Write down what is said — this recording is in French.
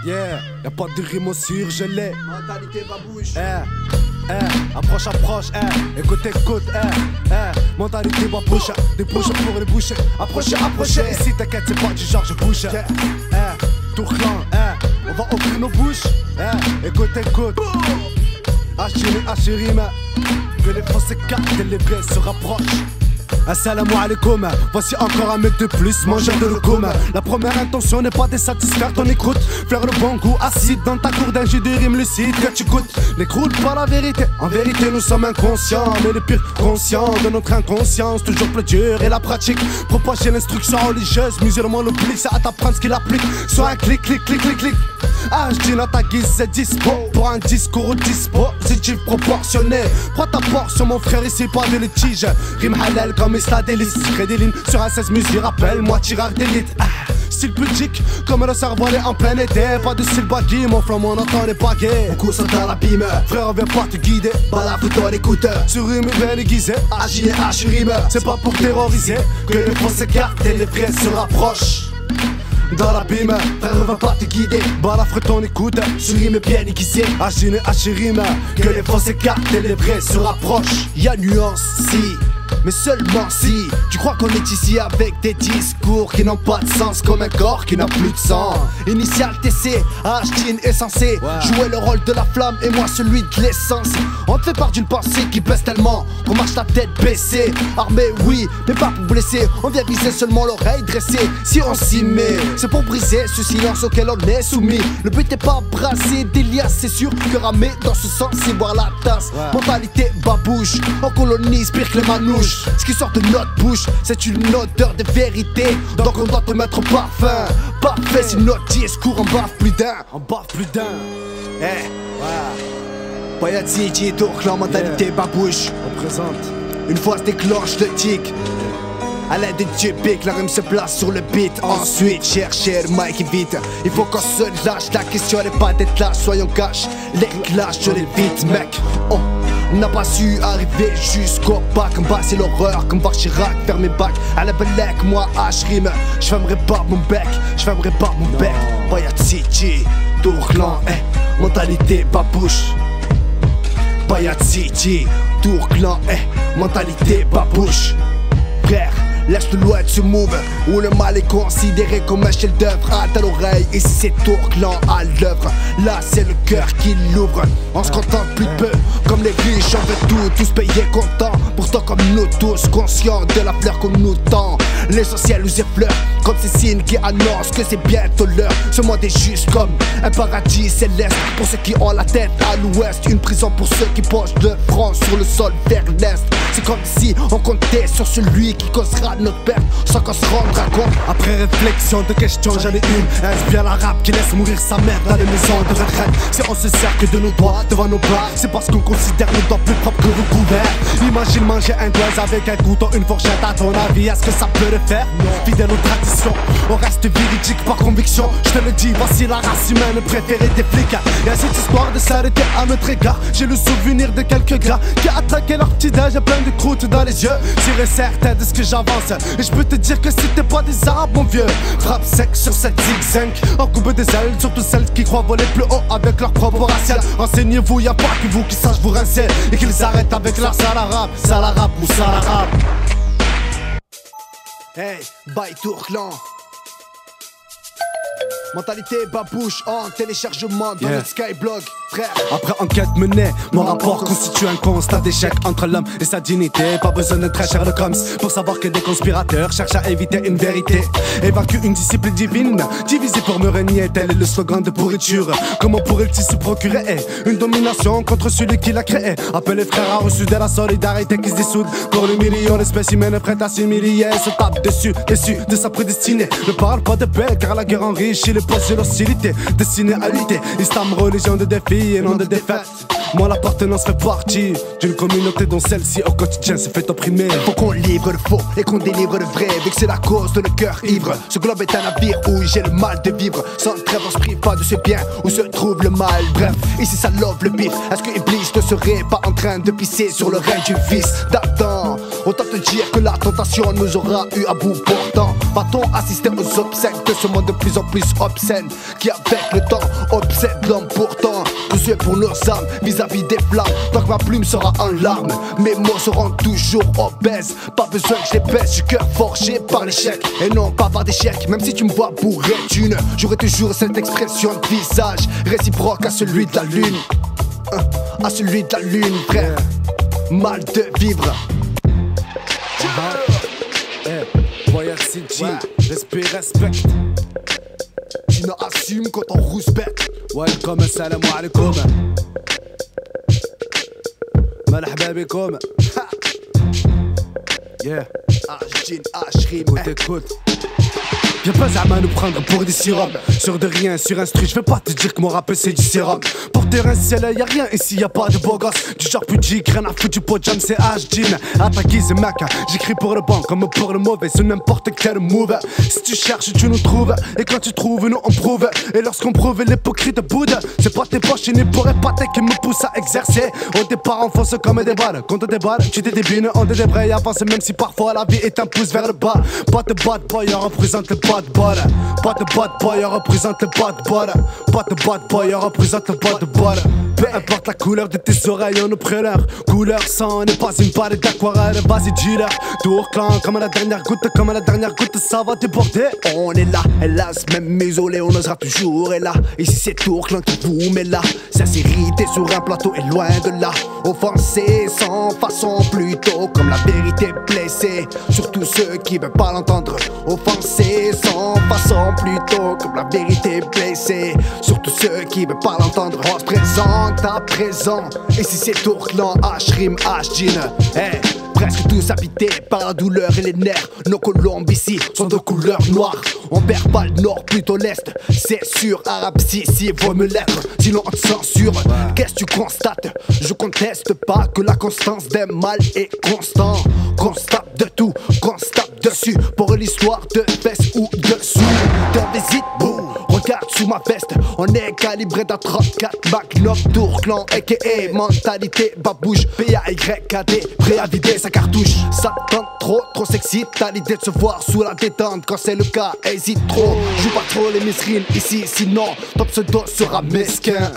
Yeah, y'a pas de rime au surgelé. Mentalité babouche. Approche, approche, écoute, écoute, mentalité babouche. Des bouches pour les boucher. Approchez, approchez. Ici t'inquiète, c'est pas du genre je bouge. Tourclan, on va ouvrir nos bouches. Écoute, écoute. Hachini, hachirime. Que les Français captent et les vrais se rapprochent. Assalamu alaikum, voici encore un mec de plus, mangeur de loukoum. La première intention n'est pas de satisfaire ton écoute, faire le bon goût acide dans ta cour d'un jeu de rimes lucide que tu goûtes. N'écoute pas la vérité, en vérité nous sommes inconscients, mais les pires conscients de notre inconscience, toujours plus dur et la pratique. Propager l'instruction religieuse, musulman l'oublie, c'est à t'apprendre ce qu'il applique. Soit un clic, clic, clic, clic, clic. HD dans ta guise, c'est dispo pour un discours dispositif proportionné. Prends ta portion mon frère, ici pas de litige. Rime halal comme Isla délice. Crée des lignes sur un 16 musique, rappelle-moi tireur d'élite. Style pudique, comme le cerveau est en plein été. Pas de style baggy, mon flamme on entend les baguets. On course dans l'abîme, frère on vient pas te guider. Balafre dans l'écouteur, sur rime bien aiguisé. Agile et hachirime, c'est pas pour terroriser que les faux s'écartent et les vrais se rapprochent. Dans l'abîme, frère on va pas te guider. Balafre ton écoute, sur rime bien aiguisé. Agile et hachirime, que les faux s'écartent et les vrais se rapprochent. Y'a nuance, si, mais seulement si tu crois qu'on est ici avec des discours qui n'ont pas de sens, comme un corps qui n'a plus de sang. Initial TC, H-Teen est censé jouer le rôle de la flamme et moi celui de l'essence. On te fait part d'une pensée qui baisse tellement qu'on marche la tête baissée. Armé oui, mais pas pour blesser, on vient viser seulement l'oreille dressée. Si on s'y met, c'est pour briser ce silence auquel on est soumis. Le but n'est pas brasser des liasses, c'est sûr que ramer dans ce sens c'est boire la tasse. Mentalité babouche, on colonise pire que les manouches. Ce qui sort de notre bouche, c'est une odeur de vérité. Donc on doit te mettre au parfum. Parfait, si notre discours en bave plus d'un. En bave plus d'un. Bayati, Tito, clan, mentalité babouche. On présente. Une fois se déclenche le tic. À l'aide des typiques, la rime se place sur le beat. Ensuite, chercher le mic vite. Il faut qu'on se lâche, la question n'est pas d'être là, soyons cash. Les clashs, je les vite, mec. On n'a pas su arriver jusqu'au bac. En bas c'est l'horreur comme voir Chirac faire mes bacs. À la Belek, moi H-Rime. J'fermerai pas mon bec, j'fermerai pas mon bec. Bayat City, Tourclan, mentalité babouche. Bayat City, Tourclan, mentalité babouche. Frère, laisse le loin de ce move où le mal est considéré comme un chef d'œuvre. Halte à l'oreille, ici c'est Tourclan à l'œuvre. Là c'est le cœur qui l'ouvre. On se contente plus de peu, comme les riches on veut tout, tous payer content. Pourtant comme nous tous, conscients de la fleur qu'on nous tend. L'essentiel nous effleure, comme ces signes qui annoncent que c'est bientôt l'heure. Ce monde est juste comme un paradis céleste pour ceux qui ont la tête à l'ouest. Une prison pour ceux qui penchent le front sur le sol vers l'est. C'est comme si on comptait sur celui qui causera notre perte sans qu'on se rendra compte. Après réflexion de questions j'en ai une. Est-ce bien l'arabe qui laisse mourir sa mère dans les maisons de retraite? Si on se sert que de nos doigts devant nos bras, c'est parce qu'on considère nos doigts plus propres que vos couverts. Imagine manger un doigt avec un couteau, une fourchette. À ton avis, est-ce que ça peut le faire? Fidèle aux traditions, on reste véridique par conviction. Je te le dis, voici la race humaine préférée des flics. Y'a cette histoire de s'arrêter à notre égard. J'ai le souvenir de quelques gars qui attaquaient leur petit-déj plein de croûtes dans les yeux. Sûr et certain de ce que j'avance, et je peux te dire que c'était pas des arabes mon vieux. Frappe sec sur cette zigzag, en coupe des ailes, surtout celles qui croient voler plus haut avec leur propre racial. Enseignez-vous, y'a pas que vous qui sachent vous rincer, et qu'ils arrêtent avec leur sale arabe ou sale arabe. Hey, bye Tourclan. Mentalité babouche en téléchargement dans notre Skyblog, frère. Après enquête menée, mon rapport constitue un constat d'échec entre l'homme et sa dignité. Pas besoin d'être très Sherlock Holmes pour savoir que des conspirateurs cherchent à éviter une vérité. Évacue une discipline divine, divisée pour me régner, tel est le slogan de pourriture. Comment pourrait-il se procurer une domination contre celui qui l'a créé? Appelle les frères à reçu de la solidarité qui se dissoudent. Pour le million, l'espèce humaine est prête à s'humilier, se tape dessus, déçu de sa prédestinée. Ne parle pas de paix car la guerre enrichit les postes de l'hostilité, destinée à lutter. Islam, religion de défi et non de défaite. Moi l'appartenance fait partie d'une communauté dont celle-ci au quotidien se fait opprimer. Faut qu'on livre le faux et qu'on délivre le vrai, vu que c'est la cause de nos cœurs ivres. Ce globe est un navire où j'ai le mal de vivre. Sans trêve on se prive pas de ce bien où se trouve le mal. Bref, ici ça love le bif. Est-ce que Iblis ne serait pas en train de pisser sur le règne du fils d'Adam? Autant te dire que la tentation nous aura eu à bout portant. Va-t-on assister aux obsèques de ce monde de plus en plus obscène, qui avec le temps obsède l'homme pourtant. Tous yeux pour nos âmes vis-à-vis des flammes. Tant que ma plume sera en larmes, mes mots seront toujours obèses. Pas besoin que je les pèse, du cœur forgé par l'échec et non pas par des chèques. Même si tu me vois bourré d'une, j'aurai toujours cette expression de visage réciproque à celui de la lune. À celui de la lune, frère. Mal de vivre. Voyage City, respect, respect. Gina assume quand on rouspète. Welcome, salam alaikum. مرحبا بكم. Yeah. H-Gin, H-Rim. Écoute. Viens pas à nous prendre pour des sirop. Sur de rien, sur instru, je vais pas te dire que mon rap c'est du sérum. Pour terrain ciel, y'a rien ici, y'a pas de beau gosse. Du genre pudique, rien à foutre du pot jam, c'est H-Gin. À ta guise, mec, j'écris pour le bon comme pour le mauvais, sur n'importe quel move. Si tu cherches, tu nous trouves. Et quand tu trouves, nous on prouve. Et lorsqu'on prouve, l'hypocrite boude. C'est pas tes poches et ni pour épater qui me poussent à exercer. On départ, on fonce comme des balles. Quand on déballe, tu te débines, on te débraye, avance, même si parfois la vie est un pouce vers le bas. Pas de bad boy, on représente le bad boy. Pas de bad boy, on représente le bad boy. Pas de bad boy, on représente le bad boy. Peu importe la couleur de tes oreilles, on nous prélève. Couleur sang n'est pas une palette d'aquarelle. Vas-y, dealer, tour clan, comme à la dernière goutte, ça va déborder. On est là, hélas, même isolé, on osera toujours. Et là, ici c'est Tourclan qui vous met là. Sincérité sur un plateau est loin de là. Offensé sans façon, plutôt comme la vérité blessée. Surtout ceux qui veulent pas l'entendre. Offensé sans façon, plutôt comme la vérité blessée. Surtout ceux qui veulent pas l'entendre. On se présente à présent. Ici c'est Tourclan, H-Rim, H-Gin. Hey. Presque tous habités par la douleur et les nerfs. Nos colombes ici sont de couleur noire. On perd pas le nord, plutôt l'est. C'est sûr, arabe si vaut me l'être. Sinon on te censure. Qu'est-ce que tu constates? Je conteste pas que la constance des mal est constant. Constate de tout, constate dessus. Pour l'histoire de fesses ou dessous. Dans des hits, boum. Regarde sous ma veste, on est calibré d'un 34 Magnum Tourclan, a.k.a. mentalité babouche, P-A-Y-K-D, prêt à vider sa cartouche. Ça tente trop sexy, t'as l'idée de se voir sous la détente. Quand c'est le cas, hésite trop, joue pas trop les misrines ici, sinon ton pseudo sera mesquin.